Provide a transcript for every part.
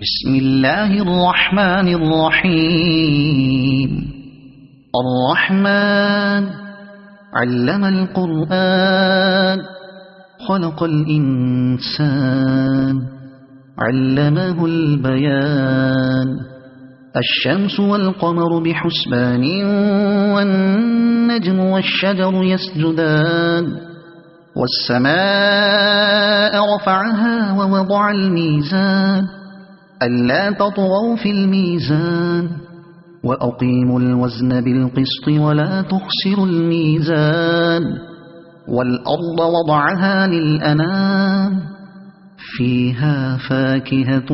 بسم الله الرحمن الرحيم. الرحمن علم القرآن، خلق الإنسان، علمه البيان. الشمس والقمر بحسبان، والنجم والشجر يسجدان. والسماء رفعها ووضع الميزان، ألا تطغوا في الميزان، وأقيموا الوزن بالقسط ولا تخسروا الميزان. والأرض وضعها للأنام، فيها فاكهة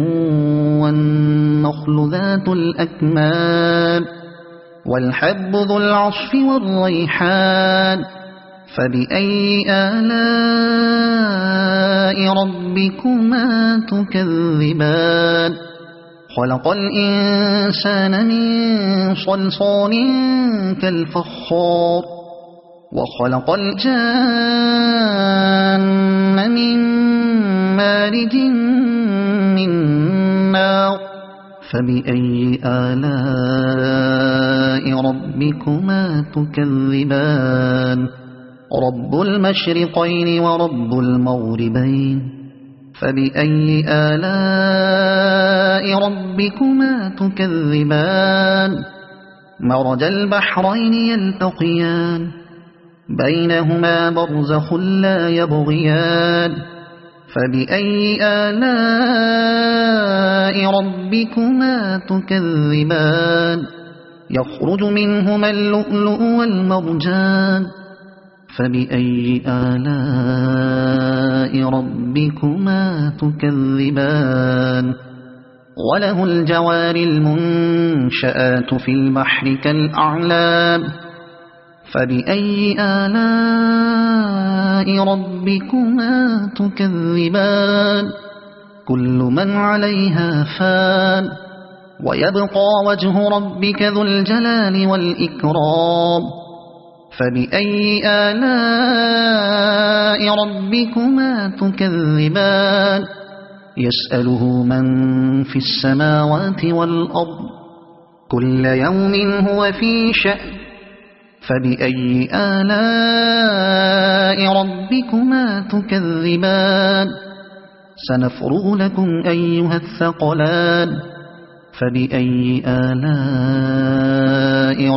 والنخل ذات الأكمام، والحب ذو العصف والريحان. فبأي آلاء ربكما تكذبان؟ خلق الإنسان من صلصال كالفخار، وخلق الجان من مارج من نار. فبأي آلاء ربكما تكذبان؟ رب المشرقين ورب المغربين، فبأي آلاء ربكما تكذبان؟ مرج البحرين يلتقيان، بينهما برزخ لا يبغيان. فبأي آلاء ربكما تكذبان؟ يخرج منهما اللؤلؤ والمرجان. فبأي آلاء ربكما تكذبان؟ وله الجوار المنشآت في البحر كالأعلام. فبأي آلاء ربكما تكذبان؟ كل من عليها فان، ويبقى وجه ربك ذو الجلال والإكرام. فبأي آلاء ربكما تكذبان؟ يسأله من في السماوات والأرض، كل يوم هو في شأن. فبأي آلاء ربكما تكذبان؟ سنفرغ لكم أيها الثقلان. فبأي آلاء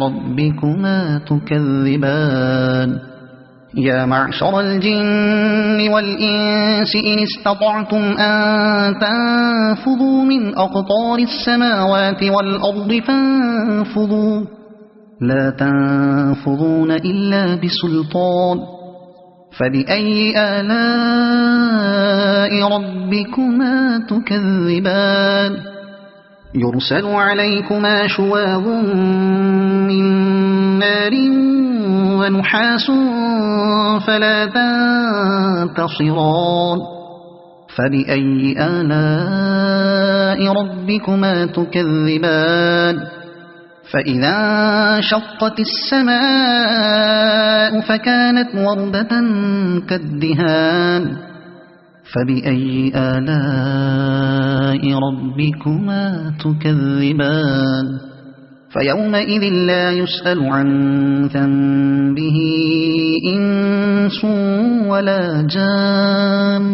ربكما تكذبان؟ يا معشر الجن والإنس إن استطعتم أن تنفذوا من أقطار السماوات والأرض فانفذوا، لا تنفذون إلا بسلطان. فبأي آلاء ربكما تكذبان؟ يرسل عليكما شواظ من نار ونحاس فلا تنتصران. فبأي آلاء ربكما تكذبان؟ فإذا انشقت السماء فكانت وردة كالدهان. فبأي آلاء ربكما تكذبان؟ فيومئذ لا يسأل عن ذنبه إنس ولا جان.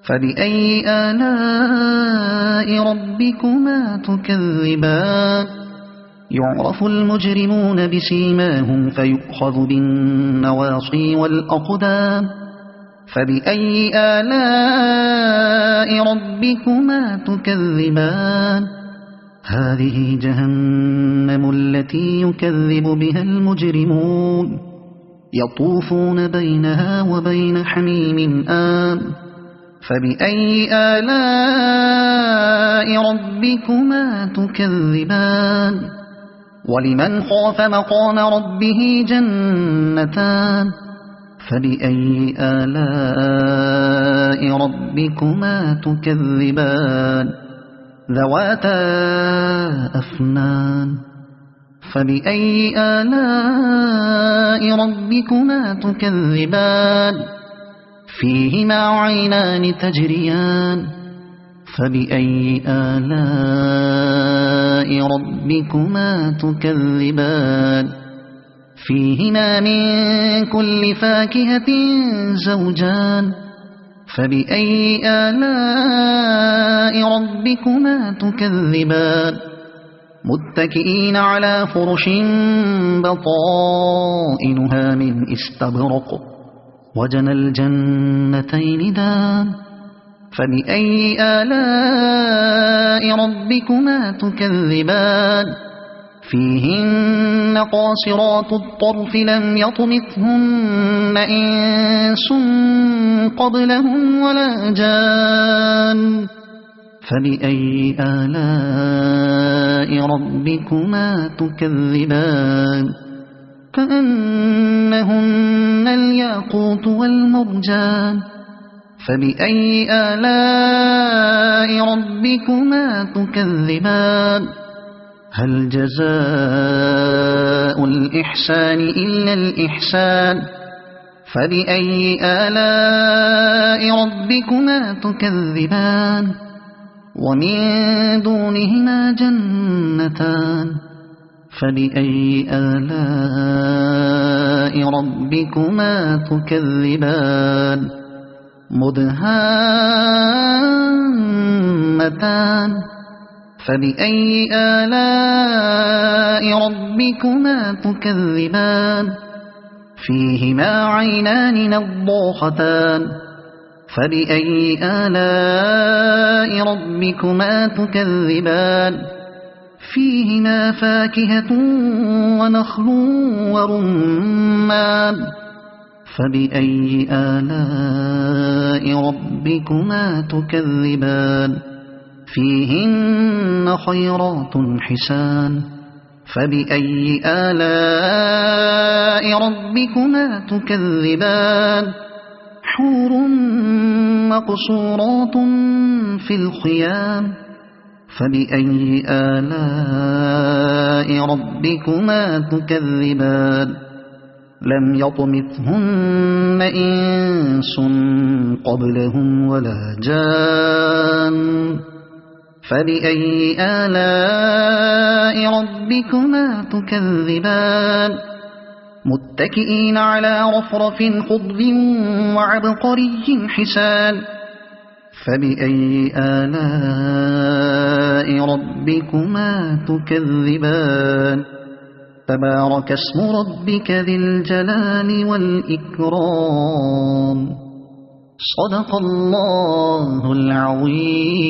فبأي آلاء ربكما تكذبان؟ يعرف المجرمون بسيماهم فيؤخذ بالنواصي والأقدام. فبأي آلاء ربكما تكذبان؟ هذه جهنم التي يكذب بها المجرمون، يطوفون بينها وبين حميم آن. فبأي آلاء ربكما تكذبان؟ ولمن خاف مقام ربه جنتان. فبأي آلاء ربكما تكذبان؟ ذواتا أفنان. فبأي آلاء ربكما تكذبان؟ فيهما عينان تجريان، فبأي آلاء ربكما تكذبان فيهما من كل فاكهة زوجان فبأي آلاء ربكما تكذبان متكئين على فرش بطائنها من استبرق وجنى الجنتين دان فبأي آلاء ربكما تكذبان فيهن قاصرات الطرف لم يطمثهن إنس قبلهم ولا جان فبأي آلاء ربكما تكذبان كأنهن الياقوت والمرجان فبأي آلاء ربكما تكذبان هل جزاء الإحسان إلا الإحسان فبأي آلاء ربكما تكذبان ومن دونهما جنتان فبأي آلاء ربكما تكذبان مدهامتان فبأي آلاء ربكما تكذبان فيهما عينان نضاختان فبأي آلاء ربكما تكذبان فيهما فاكهة ونخل ورمان فبأي آلاء ربكما تكذبان فيهن خيرات حسان فبأي آلاء ربكما تكذبان حور مقصورات في الخيام فبأي آلاء ربكما تكذبان لم يطمثهن إنس قبلهم ولا جان فبأي آلاء ربكما تكذبان متكئين على رفرف خضر وعبقري حسان فبأي آلاء ربكما تكذبان تبارك اسم ربك ذي الجلال والإكرام صدق الله العظيم.